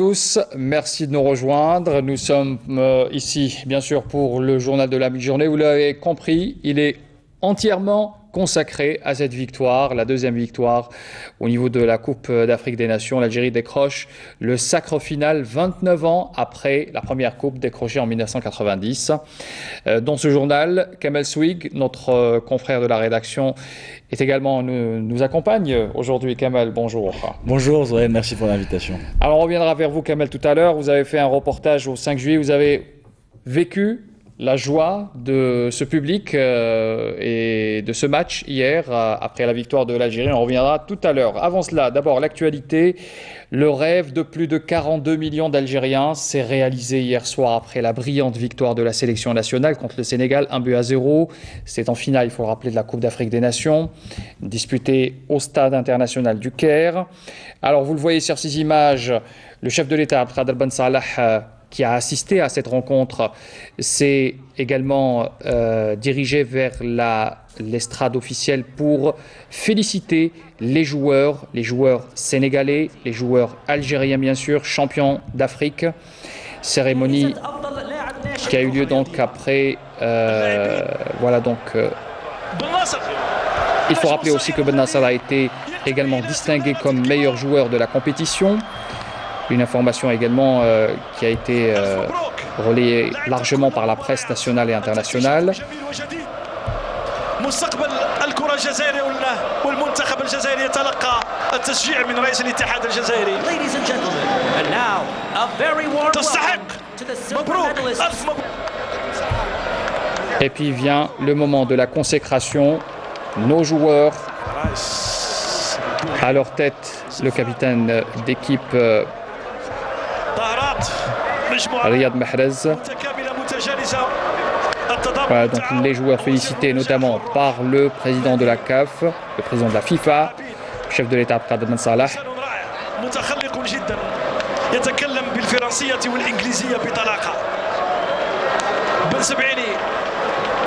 Tous, merci de nous rejoindre. Nous sommes ici, bien sûr, pour le journal de la mi-journée. Vous l'avez compris, il est entièrement consacré à cette victoire, la deuxième victoire au niveau de la Coupe d'Afrique des Nations. L'Algérie décroche le sacre final 29 ans après la première coupe décrochée en 1990. Dans ce journal, Kamel Swig, notre confrère de la rédaction, est également nous accompagne aujourd'hui. Kamel, bonjour. Bonjour Zoé, merci pour l'invitation. Alors on reviendra vers vous, Kamel, tout à l'heure. Vous avez fait un reportage au 5 juillet, vous avez vécu la joie de ce public et de ce match hier après la victoire de l'Algérie. On reviendra tout à l'heure. Avant cela, d'abord l'actualité. Le rêve de plus de 42 millions d'Algériens s'est réalisé hier soir après la brillante victoire de la sélection nationale contre le Sénégal, 1-0. C'est en finale, il faut le rappeler, de la Coupe d'Afrique des Nations, disputée au Stade international du Caire. Alors vous le voyez sur ces images, le chef de l'État, Abdelkader Ben Salah, qui a assisté à cette rencontre, s'est également dirigé vers l'estrade officielle pour féliciter les joueurs sénégalais, les joueurs algériens bien sûr, champions d'Afrique. Cérémonie qui a eu lieu donc après. Voilà donc. Il faut rappeler aussi que Ben Nasser a été également distingué comme meilleur joueur de la compétition. Une information également qui a été relayée largement par la presse nationale et internationale. مستقبل الكرة الجزائرية والمنتخب الجزائري يتلقى التشجيع من رئيس الاتحاد الجزائري. Ladies and gentlemen, and now a very warm welcome to the مبروك ألف مبروك. Et puis vient le moment de la consécration. Nos joueurs, à leur tête, le capitaine d'équipe Riyad Mahrez. Voilà, donc les joueurs félicités notamment par le président de la CAF, le président de la FIFA, le chef de l'État Abdelkader Ben Salah.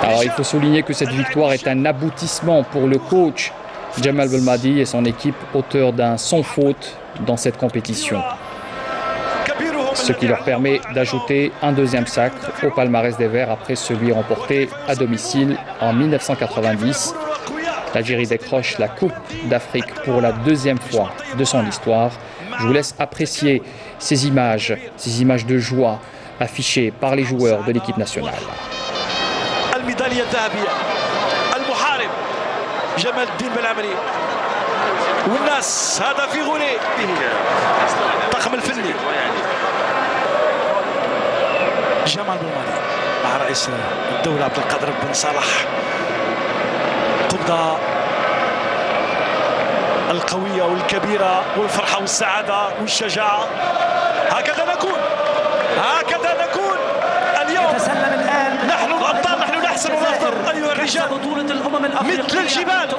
Alors il faut souligner que cette victoire est un aboutissement pour le coach Djemal Belmadi et son équipe, auteur d'un sans faute dans cette compétition. Ce qui leur permet d'ajouter un deuxième sacre au palmarès des Verts après celui remporté à domicile en 1990. L'Algérie décroche la Coupe d'Afrique pour la deuxième fois de son histoire. Je vous laisse apprécier ces images de joie affichées par les joueurs de l'équipe nationale. جمال بلمادي مع رئيس الدولة عبدالقادر بن صالح. قبضة القوية والكبيرة والفرحة والسعادة والشجاعة. هكذا نكون اليوم. نحن الأبطال، نحن نحسن الأفضل أيها الرجال مثل الجبال.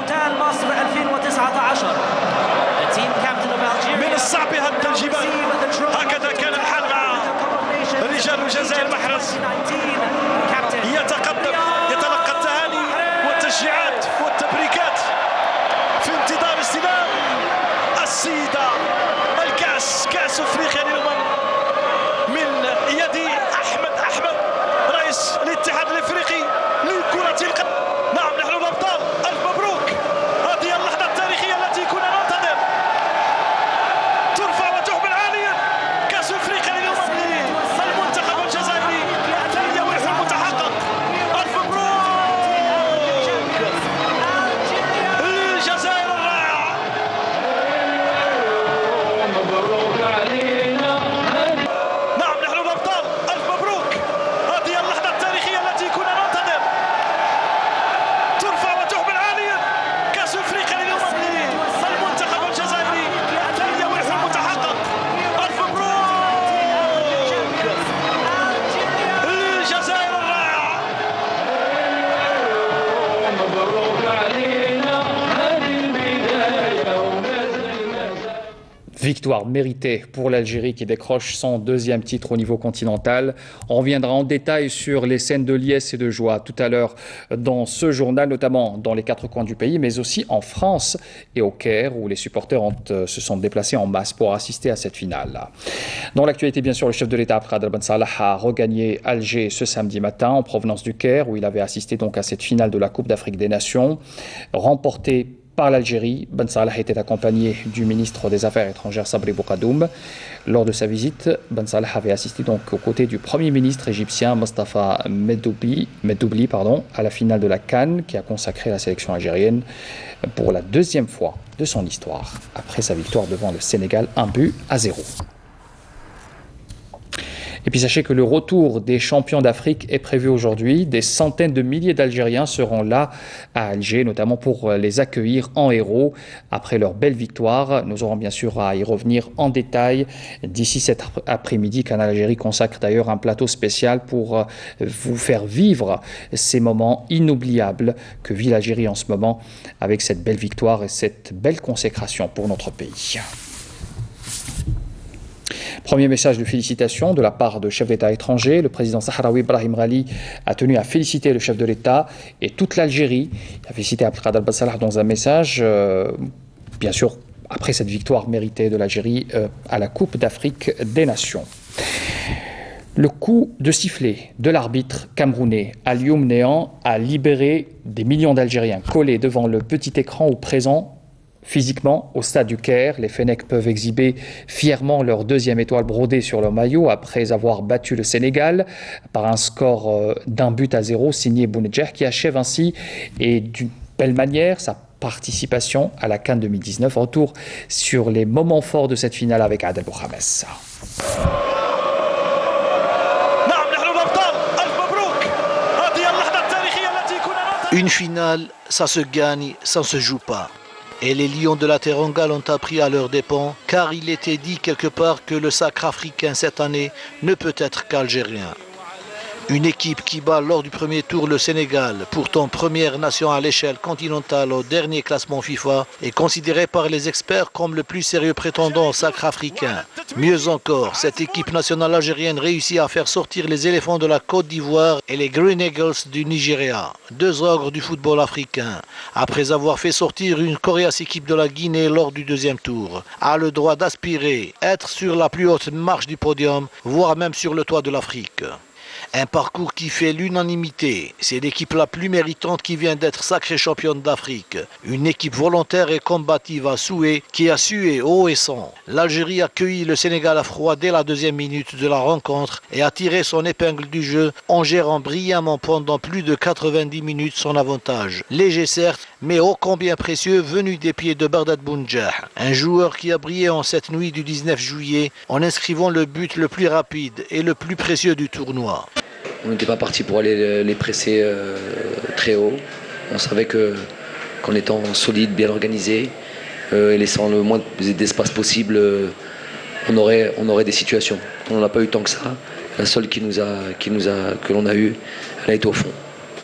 مصر 2019 من الصعب هد الجبال. هكذا كان الحال مع رجال الجزائر. محرز يتقدم يتلقى التهاني والتشجيعات والتبريكات في انتظار استلام السيدة الكأس، كأس افريقيا للأمم من يد أحمد رئيس الاتحاد الافريقي لكرة القدم. نعم نحن الأبطال، ألف مبروك. هذه اللحظة التاريخية التي كنا ننتظر. ترفع وتحمل عاليا كأس افريقيا للأمم للمنتخب الجزائري. Victoire méritée pour l'Algérie qui décroche son deuxième titre au niveau continental. On reviendra en détail sur les scènes de liesse et de joie tout à l'heure dans ce journal, notamment dans les quatre coins du pays, mais aussi en France et au Caire, où les supporters se sont déplacés en masse pour assister à cette finale. Dans l'actualité, bien sûr, le chef de l'État, Abdelrahman Ben Salah, a regagné Alger ce samedi matin en provenance du Caire, où il avait assisté donc à cette finale de la Coupe d'Afrique des Nations, remportée par l'Algérie. Ben Salah était accompagné du ministre des Affaires étrangères Sabri Boukadoum. Lors de sa visite, Ben Salah avait assisté donc aux côtés du Premier ministre égyptien Mostafa Meddoubli, à la finale de la CAN qui a consacré la sélection algérienne pour la deuxième fois de son histoire, après sa victoire devant le Sénégal 1-0. Et puis sachez que le retour des champions d'Afrique est prévu aujourd'hui. Des centaines de milliers d'Algériens seront là à Alger, notamment pour les accueillir en héros après leur belle victoire. Nous aurons bien sûr à y revenir en détail d'ici cet après-midi. Canal Algérie consacre d'ailleurs un plateau spécial pour vous faire vivre ces moments inoubliables que vit l'Algérie en ce moment avec cette belle victoire et cette belle consécration pour notre pays. Premier message de félicitations de la part de chefs d'État étrangers. Le président sahraoui Brahim Ghali a tenu à féliciter le chef de l'État et toute l'Algérie. Il a félicité Abdelrahman Ben Salah dans un message, bien sûr, après cette victoire méritée de l'Algérie à la Coupe d'Afrique des Nations. Le coup de sifflet de l'arbitre camerounais Alioum Néant a libéré des millions d'Algériens collés devant le petit écran ou présents physiquement au stade du Caire. Les Fennecs peuvent exhiber fièrement leur deuxième étoile brodée sur leur maillot après avoir battu le Sénégal par un score d'1-0 signé Bounedjah, qui achève ainsi et d'une belle manière sa participation à la CAN 2019. Retour sur les moments forts de cette finale avec Adel Bouhames. Une finale, ça se gagne, ça ne se joue pas. Et les Lions de la Teranga l'ont appris à leurs dépens, car il était dit quelque part que le sacre africain cette année ne peut être qu'algérien. Une équipe qui bat lors du premier tour le Sénégal, pourtant première nation à l'échelle continentale au dernier classement FIFA, est considérée par les experts comme le plus sérieux prétendant au sacre africain. Mieux encore, cette équipe nationale algérienne réussit à faire sortir les éléphants de la Côte d'Ivoire et les Green Eagles du Nigeria, deux ogres du football africain. Après avoir fait sortir une coriace équipe de la Guinée lors du deuxième tour, a le droit d'aspirer, être sur la plus haute marche du podium, voire même sur le toit de l'Afrique. Un parcours qui fait l'unanimité. C'est l'équipe la plus méritante qui vient d'être sacrée championne d'Afrique. Une équipe volontaire et combative à souhait qui a sué haut et sang. L'Algérie a accueilli le Sénégal à froid dès la deuxième minute de la rencontre et a tiré son épingle du jeu en gérant brillamment pendant plus de 90 minutes son avantage. Léger certes, mais ô combien précieux venu des pieds de Bardad Bounedjah. Un joueur qui a brillé en cette nuit du 19 juillet en inscrivant le but le plus rapide et le plus précieux du tournoi. On n'était pas parti pour aller les presser très haut. On savait qu'en étant solide, bien organisé, et laissant le moins d'espace possible, on aurait des situations. On n'en a pas eu tant que ça. La seule que l'on a eue, elle a été au fond.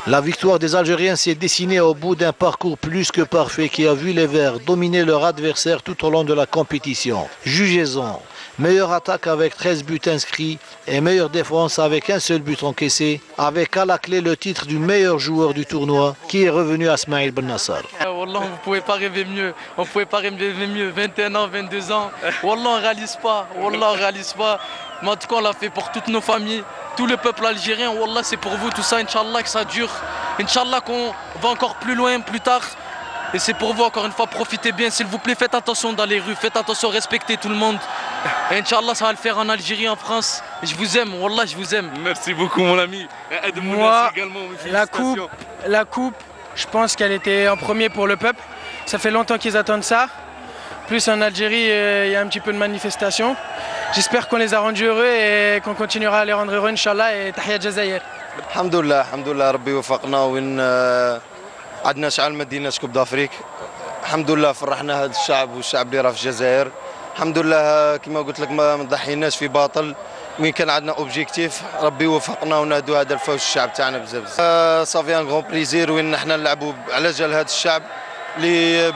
La victoire des Algériens s'est dessinée au bout d'un parcours plus que parfait qui a vu les Verts dominer leur adversaire tout au long de la compétition. Jugez-en. Meilleure attaque avec 13 buts inscrits et meilleure défense avec un seul but encaissé, avec à la clé le titre du meilleur joueur du tournoi qui est revenu à Smaïl Ben Nassar. Wallah, on ne pouvait pas rêver mieux. 21 ans, 22 ans. Wallah, on ne réalise pas. Wallah, on réalise pas. Mais en tout cas, on l'a fait pour toutes nos familles, tout le peuple algérien. Wallah, c'est pour vous tout ça. Inch'Allah que ça dure. Inch'Allah qu'on va encore plus loin, plus tard. Et c'est pour vous, encore une fois, profitez bien, s'il vous plaît, faites attention dans les rues, faites attention, respectez tout le monde. Et Inch'Allah, ça va le faire en Algérie, en France. Je vous aime, Wallah, je vous aime. Merci beaucoup, mon ami. Moi, la coupe, je pense qu'elle était en premier pour le peuple. Ça fait longtemps qu'ils attendent ça. Plus en Algérie, il y a un petit peu de manifestation. J'espère qu'on les a rendus heureux et qu'on continuera à les rendre heureux, Inch'Allah, et Tahiyat Jazair. Alhamdulillah, Rabbi wafaqna عندنا شعال مدينة كوب دافريك الحمد لله فرحنا هذا الشعب والشعب اللي راه في الجزائر الحمد لله كما قلت لك ما ضحيناش في باطل وين كان عندنا اوبجيكتيف ربي وفقنا ونهدوا هذا الفوز الشعب تاعنا بزاف صافي ان غون بليزير وين نحنا نلعبوا على جال هذا الشعب اللي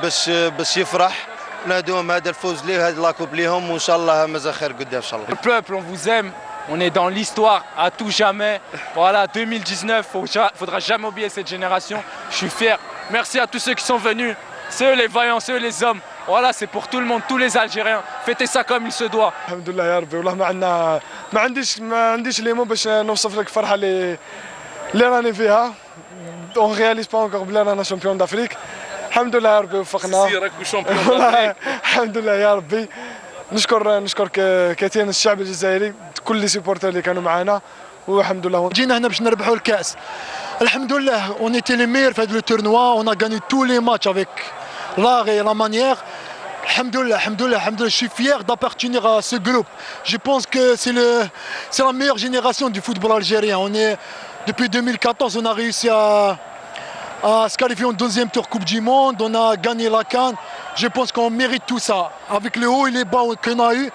باش يفرح نادوهم هذا الفوز ليه هذا لاكوب ليهم وان شاء الله مازال خير قدام ان شاء الله. Le peuple, on vous aime. On est dans l'histoire à tout jamais. Voilà, 2019, faudra jamais oublier cette génération. Je suis fier. Merci à tous ceux qui sont venus. C'est eux les vaillants, c'est eux les hommes. Voilà, c'est pour tout le monde, tous les Algériens. Fêtez ça comme il se doit. الحمد لله يا ربي والله ما عنديش لي مو باش نوصف لك الفرحه اللي راني فيها. On réalise pas encore بلي رانا شامبيون دافريك. الحمد لله يا ربي وفقنا. راكو شامبيون دافريك. الحمد لله يا ربي. نشكر كثيرا الشعب الجزائري كل لي سيبورتر اللي كانوا معنا والحمد لله. جينا هنا باش نربحوا الكاس. الحمد لله on était les meilleurs في هذا le tournoi, on a gagné tous les matchs avec l'art et la manière. Alhamdoulilah, je suis fier d'appartenir à ce groupe. Je pense que c'est la meilleure génération du football algérien. Depuis 2014, on a réussi à se qualifier en deuxième tour Coupe du Monde, on a gagné la CAN. Je pense qu'on mérite tout ça, avec les hauts et les bas qu'on a eu.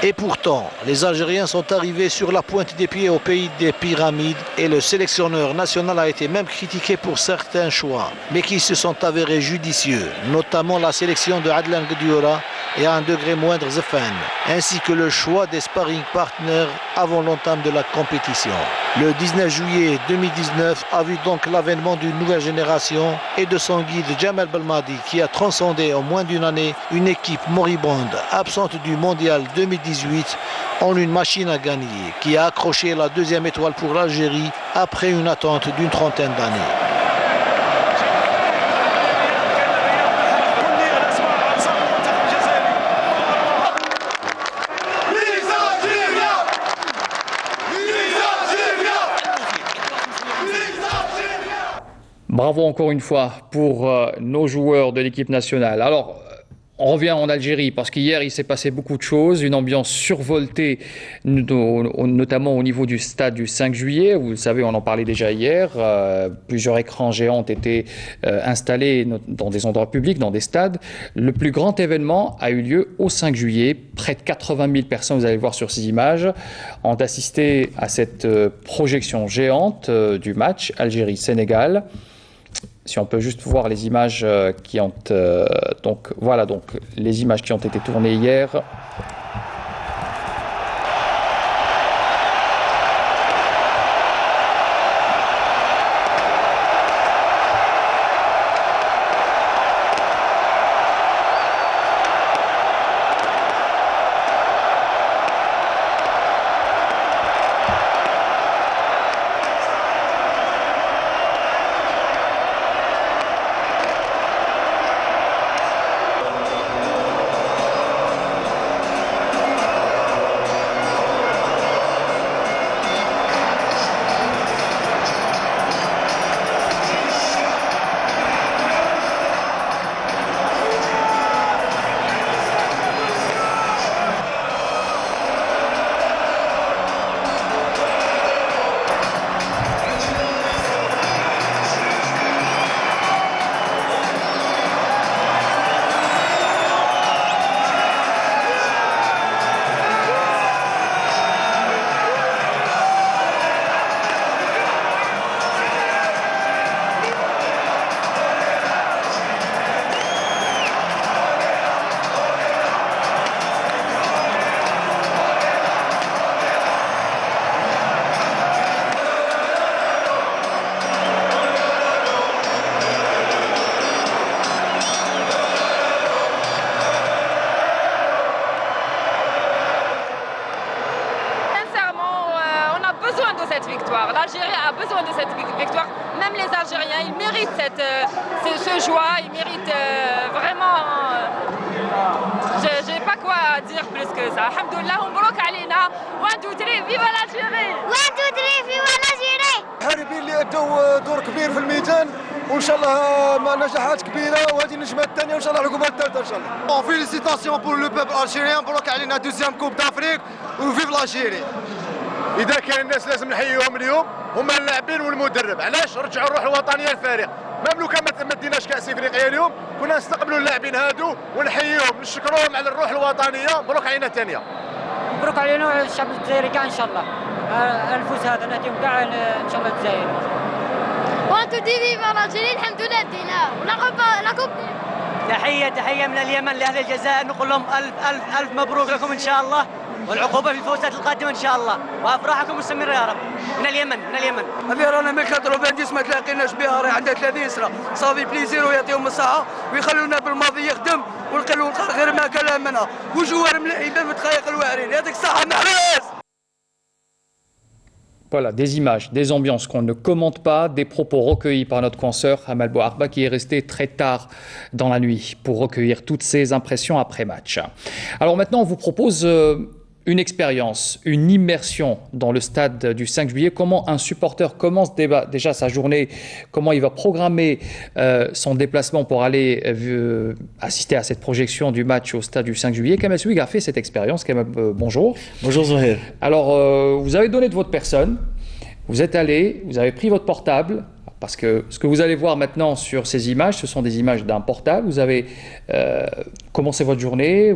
Et pourtant, les Algériens sont arrivés sur la pointe des pieds au pays des pyramides et le sélectionneur national a été même critiqué pour certains choix, mais qui se sont avérés judicieux, notamment la sélection de Adlan Gdioura et à un degré moindre Zefan, ainsi que le choix des sparring partners avant l'entame de la compétition. Le 19 juillet 2019 a vu donc l'avènement d'une nouvelle génération et de son guide Djamal Belmadi qui a transcendé en moins d'une année une équipe moribonde, absente du mondial 2018, en une machine à gagner qui a accroché la deuxième étoile pour l'Algérie après une attente d'une trentaine d'années. Bravo encore une fois pour nos joueurs de l'équipe nationale. Alors, on revient en Algérie parce qu'hier, il s'est passé beaucoup de choses. Une ambiance survoltée, notamment au niveau du stade du 5 juillet. Vous le savez, on en parlait déjà hier. Plusieurs écrans géants ont été installés dans des endroits publics, dans des stades. Le plus grand événement a eu lieu au 5 juillet. Près de 80 000 personnes, vous allez le voir sur ces images, ont assisté à cette projection géante du match Algérie-Sénégal. Si on peut juste voir les images qui ont donc les images qui ont été tournées hier. L'Algérie a besoin de cette victoire. Même les Algériens, ils méritent ce joie, ils méritent vraiment. Je n'ai pas quoi dire plus que ça. Alhamdoulilah, on bloque Alina. 1, 2, 3, viva l'Algérie! 1, 2, 3, viva l'Algérie! الحاربين اللي ادوا دور كبير في الميدان وان شاء الله نجاحات كبيره وهذه النجمه الثانيه وان شاء الله العقوبه الثالثه ان شاء الله. فيليسيتاسيون بور لو بوبل الجيريان بلوك علينا دوزيام كوب دافريك وفيف l'Algérie. اذا كان الناس لازم نحييهم اليوم هما اللاعبين والمدرب. علاش؟ رجعوا الروح الوطنيه للفريق. ميم لو كان ما ديناش كاس افريقيا اليوم كنا نستقبلوا اللاعبين هادو ونحييهم نشكروهم على الروح الوطنيه. مبروك علينا ثانيه. مبروك علينا الشعب الجزائري كاع ان شاء الله. الفوز هذا نهديهم كاع ان شاء الله الجزائر. وانتو دي فيفا l'Algérie الحمد لله دينا. La coupe تحية من اليمن لأهل الجزائر نقول لهم ألف مبروك لكم إن شاء الله والعقوبة في الفوزات القادمة إن شاء الله وأفراحكم مستمرة يا رب من اليمن هذه رانا من 90 ما تلاقيناش بها راهي عندها 30 سنة صافي بليزير ويعطيهم الصحة ويخلونا بالماضي يخدم ونقلوا غير ما كلام منها وجوار ملاعبين بتخيق الواعرين يعطيك الصحة محرز. Voilà, des images, des ambiances qu'on ne commente pas, des propos recueillis par notre consoeur Amal Bouarba qui est resté très tard dans la nuit pour recueillir toutes ses impressions après match. Alors maintenant, on vous propose une expérience, une immersion dans le stade du 5 juillet. Comment un supporter commence déjà sa journée, comment il va programmer son déplacement pour aller assister à cette projection du match au stade du 5 juillet. Kamel Souig a fait cette expérience. Kamel, bonjour. Bonjour Zohir. Alors, vous avez donné de votre personne, vous êtes allé, vous avez pris votre portable, parce que ce que vous allez voir maintenant sur ces images, ce sont des images d'un portable. Vous avez commencé votre journée,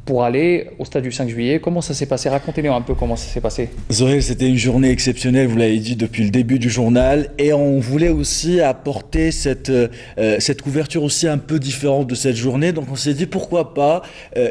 pour aller au stade du 5 juillet. Comment ça s'est passé? Racontez-nous un peu comment ça s'est passé. Zoé, c'était une journée exceptionnelle, vous l'avez dit depuis le début du journal, et on voulait aussi apporter cette couverture aussi un peu différente de cette journée. Donc on s'est dit pourquoi pas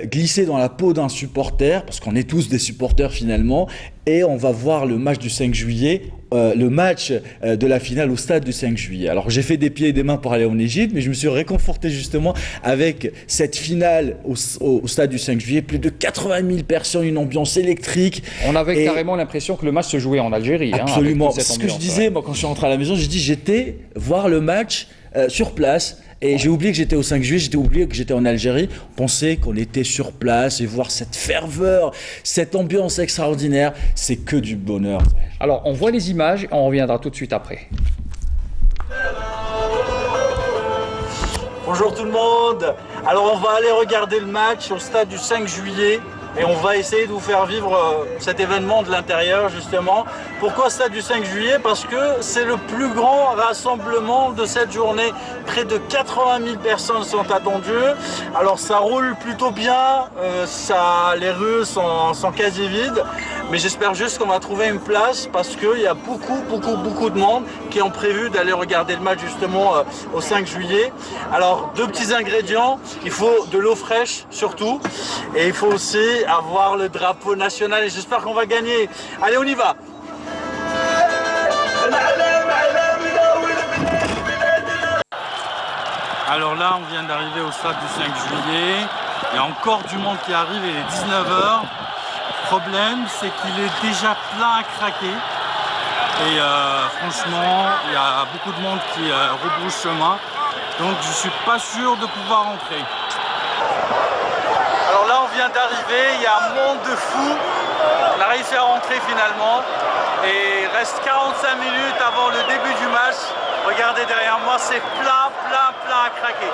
glisser dans la peau d'un supporter, parce qu'on est tous des supporters finalement, et on va voir le match du 5 juillet, le match de la finale au stade du 5 juillet. Alors j'ai fait des pieds et des mains pour aller en Égypte, mais je me suis réconforté justement avec cette finale au stade du 5 juillet. Plus de 80 000 personnes, une ambiance électrique. On avait carrément l'impression que le match se jouait en Algérie. Absolument. C'est ce que je disais, moi quand je suis rentré à la maison, j'ai dit j'étais voir le match sur place. Et j'ai oublié que j'étais au 5 juillet, j'ai oublié que j'étais en Algérie. On pensait qu'on était sur place et voir cette ferveur, cette ambiance extraordinaire, c'est que du bonheur. Alors, on voit les images et on reviendra tout de suite après. Bonjour tout le monde. Alors, on va aller regarder le match au stade du 5 juillet. Et on va essayer de vous faire vivre cet événement de l'intérieur justement. Pourquoi stade du 5 juillet? Parce que c'est le plus grand rassemblement de cette journée. Près de 80 000 personnes sont attendues. Alors ça roule plutôt bien, les rues sont quasi vides. Mais j'espère juste qu'on va trouver une place parce qu'il y a beaucoup de monde qui ont prévu d'aller regarder le match justement au 5 juillet. Alors deux petits ingrédients, il faut de l'eau fraîche surtout. Et il faut aussi avoir le drapeau national et j'espère qu'on va gagner. Allez, on y va. Alors là, on vient d'arriver au stade du 5 juillet. Il y a encore du monde qui arrive, il est 19h. Le problème, c'est qu'il est déjà plein à craquer. Et franchement, il y a beaucoup de monde qui rebrousse chemin. Donc je ne suis pas sûr de pouvoir entrer. Alors là on vient d'arriver, il y a un monde de fous. On a réussi à rentrer finalement. Et il reste 45 minutes avant le début du match. Regardez derrière moi, c'est plein à craquer.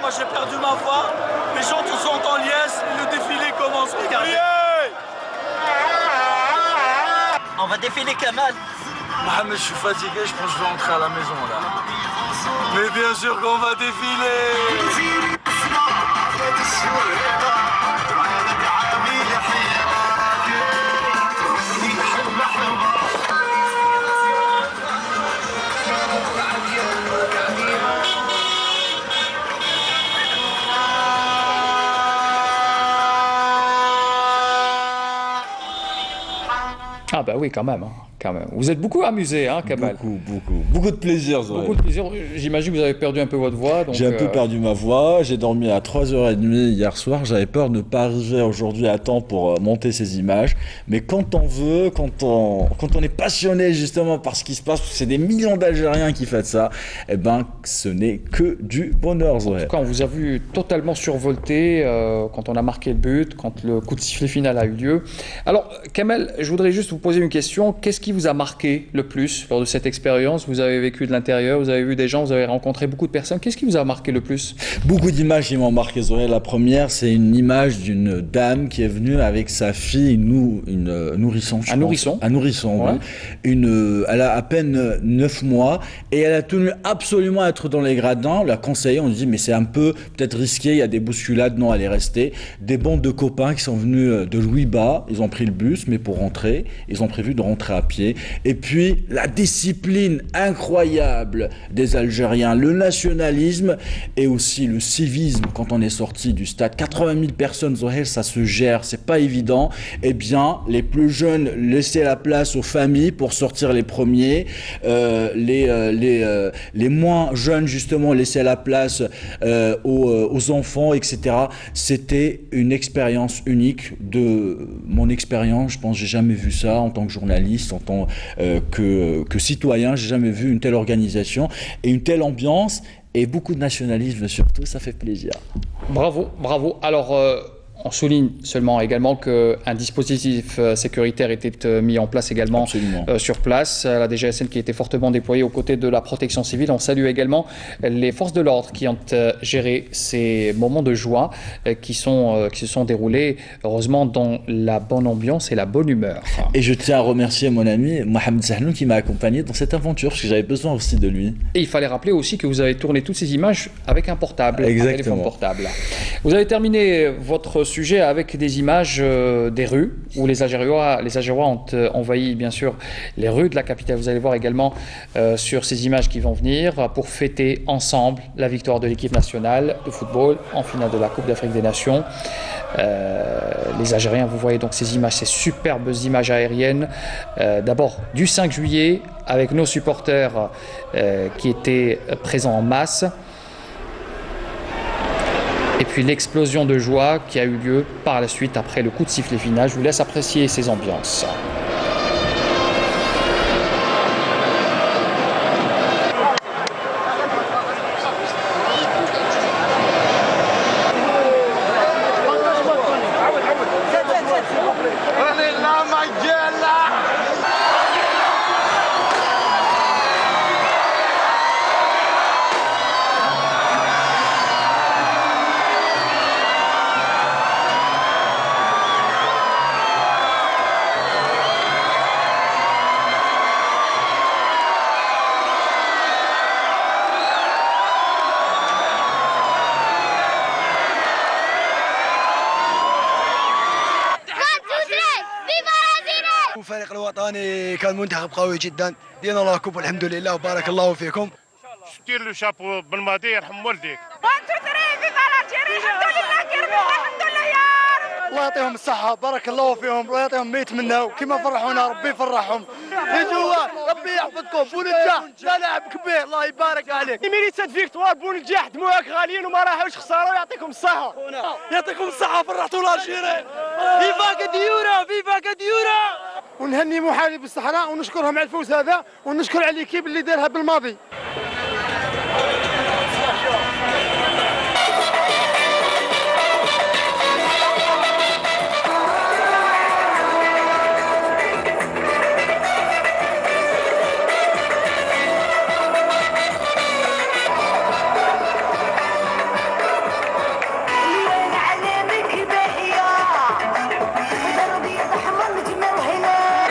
Moi j'ai perdu ma voix, les gens tous sont en liesse et le défilé commence, regardez. On va défiler Kamal. Mohamed, je suis fatigué, je pense que je vais rentrer à la maison là. Mais bien sûr qu'on va défiler. Ah bah oui, quand même, hein, quand même. Vous êtes beaucoup amusé, hein, Kamal. Beaucoup de plaisir, Zoé. Beaucoup de plaisir. J'imagine que vous avez perdu un peu votre voix. J'ai un peu perdu ma voix. J'ai dormi à 3h30 hier soir. J'avais peur de ne pas arriver aujourd'hui à temps pour monter ces images. Mais quand on veut, quand on est passionné justement par ce qui se passe, parce que c'est des millions d'Algériens qui font ça, eh ben, ce n'est que du bonheur, Zoé. En tout cas, on vous a vu totalement survolté quand on a marqué le but, quand le coup de sifflet final a eu lieu. Alors, Kamel, je voudrais juste vous poser une question. Qu'est-ce qui vous a marqué le plus lors de cette expérience? Vous avez vécu de l'intérieur, vous avez vu des gens, vous avez rencontré beaucoup de personnes. Qu'est-ce qui vous a marqué le plus? Beaucoup d'images qui m'ont marqué, Zoé. La première, c'est une image d'une dame qui est venue avec sa fille, une nourrisson. Un nourrisson. Un nourrisson, Ouais. oui. Elle a à peine 9 mois et elle a tenu absolument à être dans les gradins. On l'a conseillé, on lui dit mais c'est un peu peut-être risqué, il y a des bousculades. Non, elle est restée. Des bandes de copains qui sont venus de Louis-Bas, ils ont pris le bus, mais pour rentrer, ils ont prévu de rentrer à pied. Et puis la discipline incroyable des Algériens, le nationalisme et aussi le civisme quand on est sorti du stade. 80 000 personnes, Zohel, ça se gère, c'est pas évident. Eh bien, les plus jeunes laissaient la place aux familles pour sortir les premiers. Les moins jeunes, justement, laissaient la place aux enfants, etc. C'était une expérience unique. De mon expérience, je pense que j'ai jamais vu ça en tant que journaliste, en tant que citoyen. J'ai jamais vu une telle organisation et une telle ambiance et beaucoup de nationalisme surtout. Ça fait plaisir. Bravo, bravo. Alors, on souligne seulement également qu'un dispositif sécuritaire était mis en place également sur place. La DGSN qui était fortement déployée aux côtés de la protection civile. On salue également les forces de l'ordre qui ont géré ces moments de joie qui se sont déroulés, heureusement, dans la bonne ambiance et la bonne humeur. Et je tiens à remercier mon ami Mohamed Zahnoun qui m'a accompagné dans cette aventure, parce que j'avais besoin aussi de lui. Et il fallait rappeler aussi que vous avez tourné toutes ces images avec un portable, un téléphone portable. Vous avez terminé votre sujet avec des images des rues où les Algérois ont envahi bien sûr les rues de la capitale. Vous allez voir également sur ces images qui vont venir pour fêter ensemble la victoire de l'équipe nationale de football en finale de la Coupe d'Afrique des Nations. Les Algériens, vous voyez donc ces images, ces superbes images aériennes, d'abord du 5 juillet avec nos supporters qui étaient présents en masse. Et puis l'explosion de joie qui a eu lieu par la suite après le coup de sifflet final. Je vous laisse apprécier ces ambiances. الفريق الوطني كان منتخب قوي جدا، دينا الله كوب والحمد لله وبارك الله فيكم. شتير له شابو بالماضي يرحم والديك. الله يعطيهم الصحة، بارك الله فيهم ويعطيهم ما يتمناو، كيما فرحونا ربي يفرحهم. انتوا ربي يحفظكم، بونجاح لا لاعب كبير الله يبارك عليك. ميريتات فيكتوار بونجاح دموعك غاليين وما راحوش خسارة ويعطيكم الصحة. يعطيكم الصحة فرحتوا الجيران. فيفا كديورا فيفا كديورا. ونهني محارب الصحراء ونشكرهم على الفوز هذا ونشكر على الكيب اللي دارها بالماضي.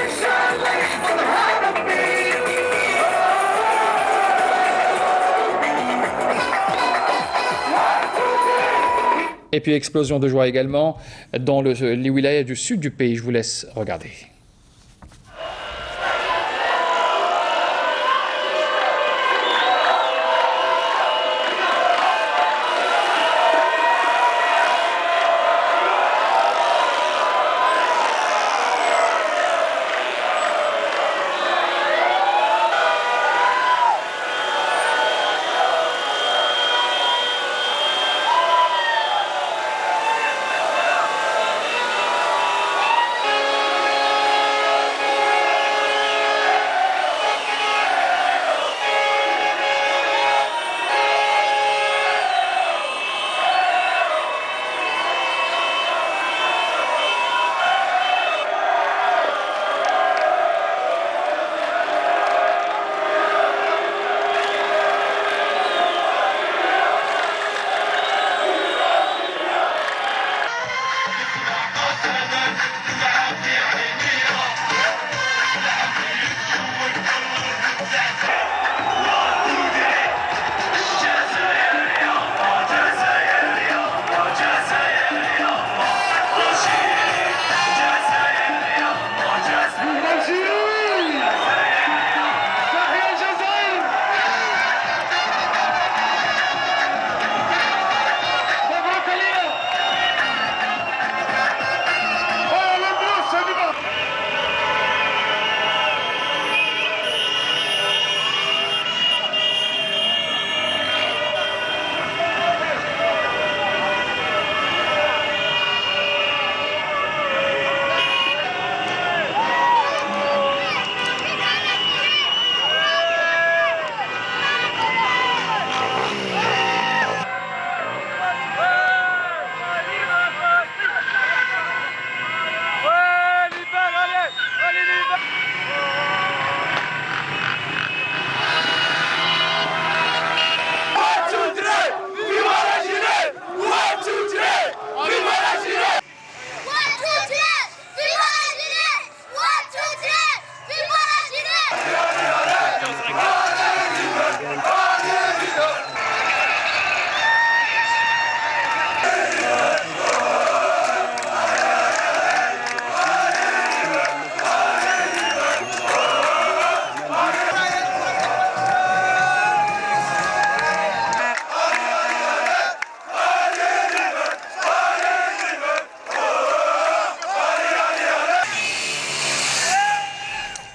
إن شاء الله يحفظها ربي Et puis explosion de joie également dans les wilayas du sud du pays. Je vous laisse regarder.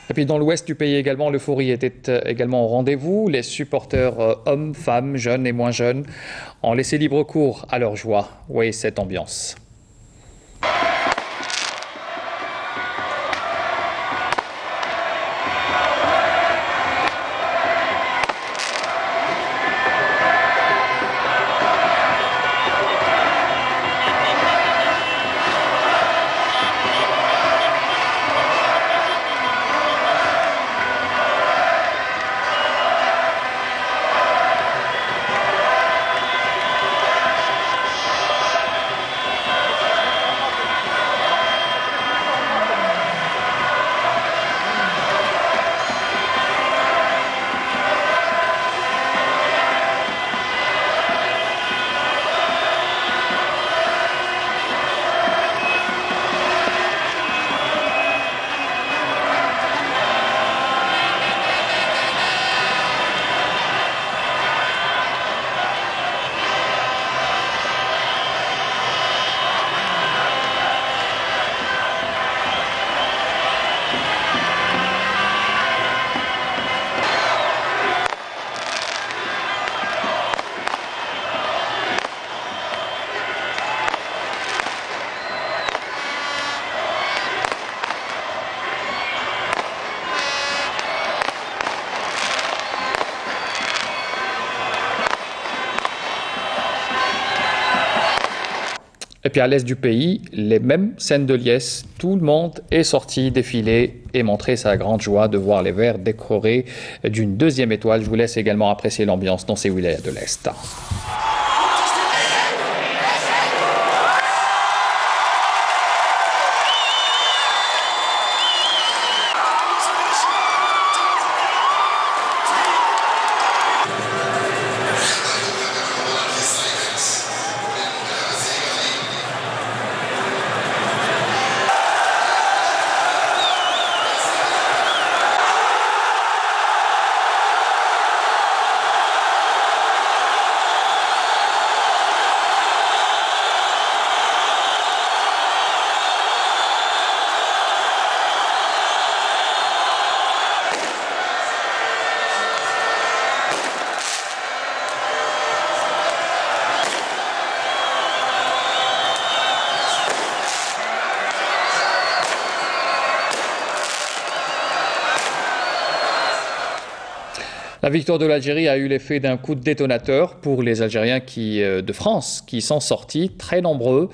Et puis dans l'ouest du pays également, l'euphorie était également au rendez-vous. Les supporters hommes, femmes, jeunes et moins jeunes ont laissé libre cours à leur joie. Voyez cette ambiance. Et puis à l'est du pays, les mêmes scènes de liesse, tout le monde est sorti défiler et montrer sa grande joie de voir les Verts décorés d'une deuxième étoile. Je vous laisse également apprécier l'ambiance dans ces wilayas de l'Est. La victoire de l'Algérie a eu l'effet d'un coup de détonateur pour les Algériens de France qui sont sortis très nombreux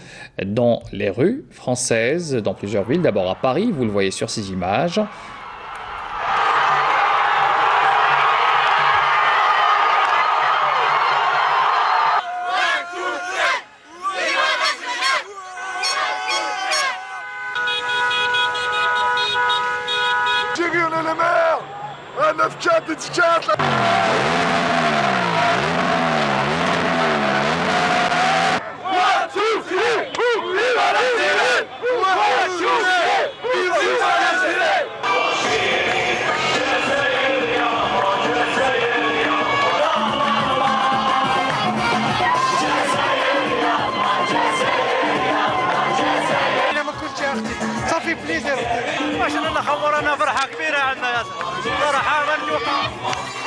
dans les rues françaises, dans plusieurs villes. D'abord à Paris, vous le voyez sur ces images. صافي بليزير ما شاء الله خبرنا فرحه كبيره عندنا ياسر صراحه ما نتوقع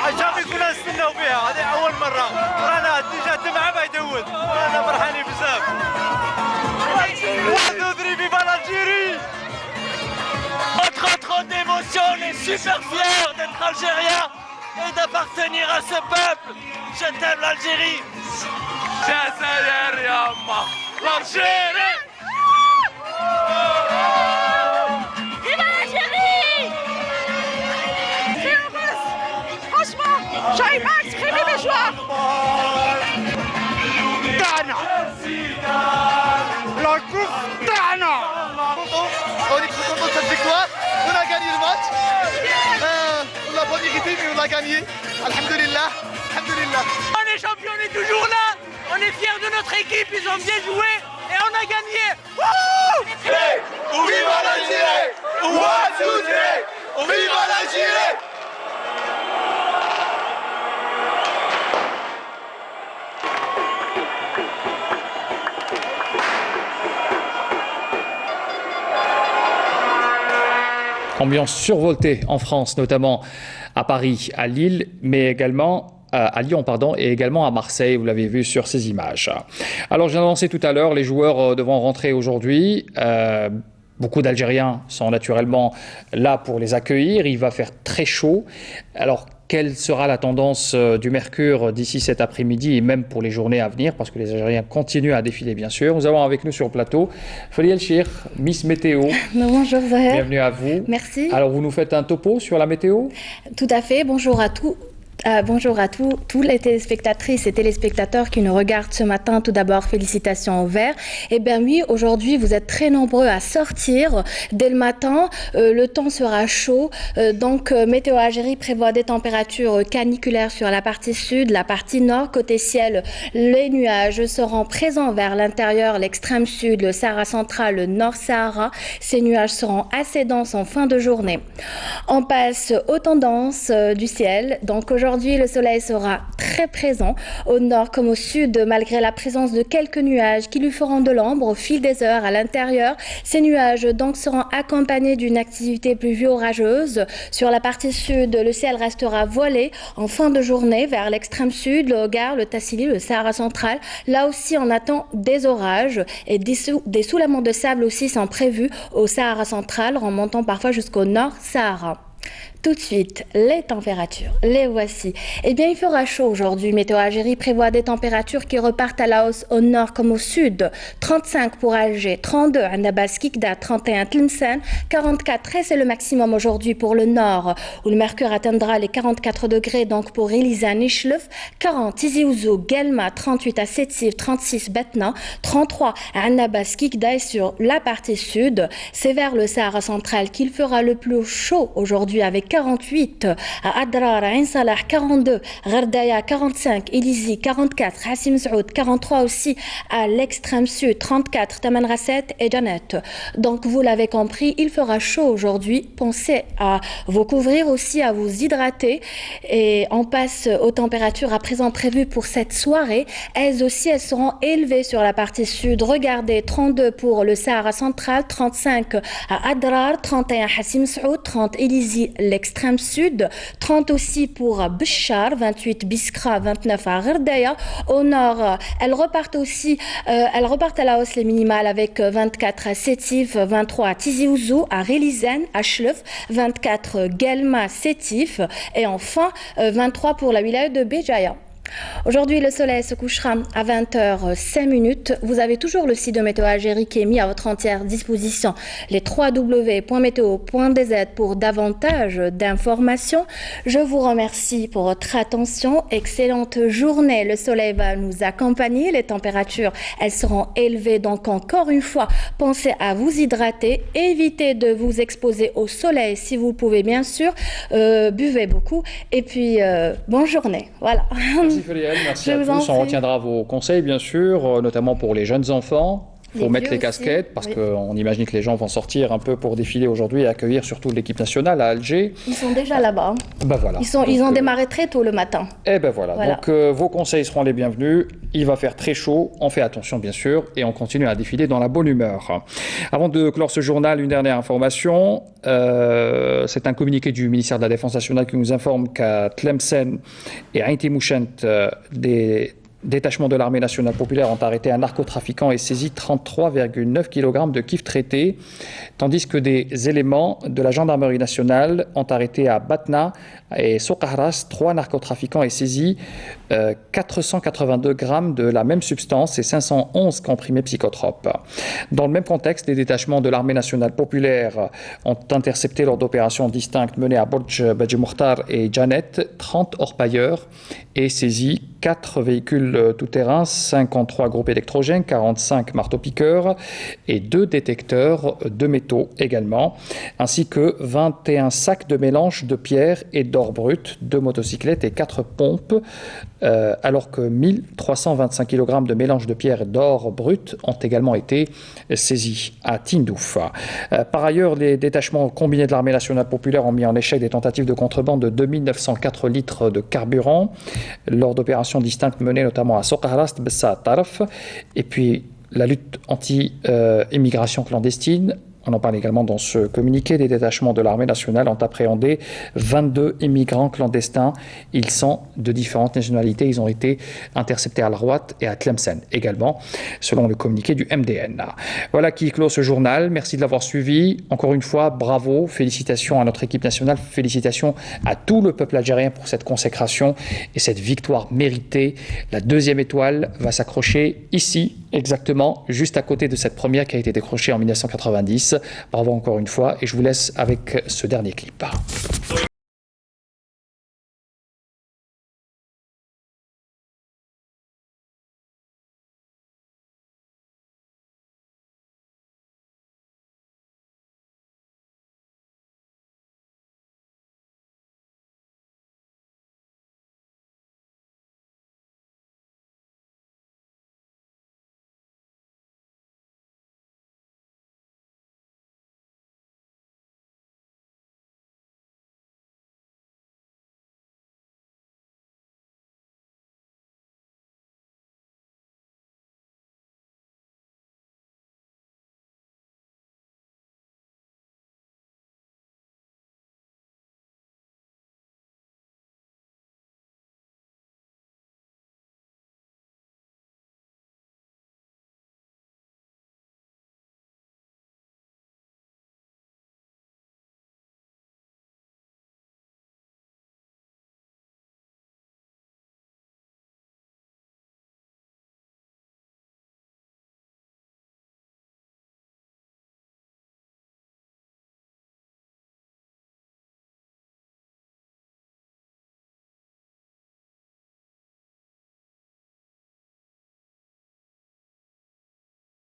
عجبني كنا نستناو فيها هذه اول مره رانا ديجا الدمعه ما يدود رانا فرحانين بزاف 1 2 3 viva l'Algérie. Trop d'émotion, on est super fiers d'être algérien et d'appartenir à ce peuple. Je t'aime l'Algérie. Jazair Yamma, l'Algérie. Vive l'Algérie! Franchement, j'arrive pas à exprimer mes joies. Tana! La coupe Tana! On est trop content de cette victoire. On a gagné le match. On l'a pas mérité, mais on l'a gagné. Alhamdulillah. Alhamdulillah. On est champion, on est toujours là. On est fiers de notre équipe, ils ont bien joué et on a gagné. Viva l'Algérie! 1 2 3! Viva l'Algérie! Ambiance survoltée en France, notamment à Paris, à Lille, mais également à Lyon, et également à Marseille, vous l'avez vu sur ces images. Alors, j'ai annoncé tout à l'heure, les joueurs devront rentrer aujourd'hui. Beaucoup d'Algériens sont naturellement là pour les accueillir. Il va faire très chaud. Alors, quelle sera la tendance du mercure d'ici cet après-midi et même pour les journées à venir, parce que les Algériens continuent à défiler, bien sûr. Nous avons avec nous sur le plateau Folia El Chir, Miss Météo. Bonjour Zahir. Bienvenue à vous. Merci. Alors, vous nous faites un topo sur la météo? Tout à fait. Bonjour à tous. Bonjour à tous les téléspectatrices et téléspectateurs qui nous regardent ce matin. Tout d'abord, félicitations au vert. Eh bien oui, aujourd'hui, vous êtes très nombreux à sortir dès le matin. Le temps sera chaud. Donc, Météo Algérie prévoit des températures caniculaires sur la partie sud, la partie nord. Côté ciel, les nuages seront présents vers l'intérieur, l'extrême sud, le Sahara central, le Nord-Sahara. Ces nuages seront assez denses en fin de journée. On passe aux tendances du ciel. Donc, aujourd'hui, le soleil sera très présent au nord comme au sud, malgré la présence de quelques nuages qui lui feront de l'ombre au fil des heures à l'intérieur. Ces nuages donc seront accompagnés d'une activité pluvio-orageuse. Sur la partie sud, le ciel restera voilé en fin de journée vers l'extrême sud, le Hogar, le Tassili, le Sahara central. Là aussi, on attend des orages et des soulaments de sable aussi sont prévus au Sahara central, remontant parfois jusqu'au Nord-Sahara. Tout de suite, les températures, les voici. Eh bien, il fera chaud aujourd'hui. Météo Algérie prévoit des températures qui repartent à la hausse au nord comme au sud. 35 pour Alger, 32 à Nabas Kikda, 31 Tlemcen, 44 c'est le maximum aujourd'hui pour le nord, où le mercure atteindra les 44 degrés, donc pour Elisa Nishlef, 40 Tizi Ouzou, Guelma, 38 à Sétif, 36 Betna, 33 à Nabas Kikda et sur la partie sud. C'est vers le Sahara central qu'il fera le plus chaud aujourd'hui avec 48 à Adrar, à Ain Salah, 42, Gherdaya, 45, Elizi, 44, Hassim Saoud, 43 aussi à l'extrême sud, 34, Taman Rasset et Janet. Donc vous l'avez compris, il fera chaud aujourd'hui. Pensez à vous couvrir aussi, à vous hydrater. Et on passe aux températures à présent prévues pour cette soirée. Elles aussi, elles seront élevées sur la partie sud. Regardez, 32 pour le Sahara central, 35 à Adrar, 31 Hassim Saoud, 30 Elizi, l'extrême sud, 30 aussi pour Béchar, 28 Biskra, 29 à Gherdaya. Au nord, elles repartent à la hausse les minimales avec 24 à Sétif, 23 à Tizi Ouzou, à Rélizen, à Chlef, 24 Guelma, Sétif et enfin 23 pour la wilaya de Béjaïa. Aujourd'hui, le soleil se couchera à 20h05. Vous avez toujours le site de Météo Algérie qui est mis à votre entière disposition, les www.meteo.dz pour davantage d'informations. Je vous remercie pour votre attention. Excellente journée. Le soleil va nous accompagner. Les températures, elles seront élevées. Donc, encore une fois, pensez à vous hydrater. Évitez de vous exposer au soleil si vous le pouvez, bien sûr. Buvez beaucoup. Et puis, bonne journée. Voilà. Merci Fériel, merci à tous. On retiendra vos conseils, bien sûr, notamment pour les jeunes enfants. Il faut mettre les casquettes parce qu'on imagine que les gens vont sortir un peu pour défiler aujourd'hui et accueillir surtout l'équipe nationale à Alger. Ils sont déjà là-bas. Ben voilà. Ils ont démarré très tôt le matin. Et ben voilà. Donc vos conseils seront les bienvenus. Il va faire très chaud. On fait attention bien sûr et on continue à défiler dans la bonne humeur. Avant de clore ce journal, une dernière information. C'est un communiqué du ministère de la Défense nationale qui nous informe qu'à Tlemcen et à Inti-Mouchent, des détachements de l'armée nationale populaire ont arrêté un narcotrafiquant et saisi 33,9 kg de kif traité, tandis que des éléments de la gendarmerie nationale ont arrêté à Batna et Soqahras 3 narcotrafiquants et saisi 482 grammes de la même substance et 511 comprimés psychotropes. Dans le même contexte, les détachements de l'armée nationale populaire ont intercepté lors d'opérations distinctes menées à Borj Badji Mokhtar et Janet 30 orpailleurs et saisi 4 véhicules tout-terrain, 53 groupes électrogènes, 45 marteaux-piqueurs et 2 détecteurs de métaux également, ainsi que 21 sacs de mélange de pierres et d'or brut, 2 motocyclettes et 4 pompes, alors que 1325 kg de mélange de pierres et d'or brut ont également été saisis à Tindouf. Par ailleurs, les détachements combinés de l'armée nationale populaire ont mis en échec des tentatives de contrebande de 2904 litres de carburant lors d'opérations distinctes menées notamment à Soqahras, Bessa, Tarf, et puis la lutte anti-immigration clandestine. On en parle également dans ce communiqué. Les détachements de l'armée nationale ont appréhendé 22 immigrants clandestins. Ils sont de différentes nationalités. Ils ont été interceptés à Al-Rouat et à Tlemcen également, selon le communiqué du MDN. Voilà qui clôt ce journal. Merci de l'avoir suivi. Encore une fois, bravo. Félicitations à notre équipe nationale. Félicitations à tout le peuple algérien pour cette consécration et cette victoire méritée. La 2e étoile va s'accrocher ici, exactement, juste à côté de cette première qui a été décrochée en 1990. Bravo encore une fois et je vous laisse avec ce dernier clip.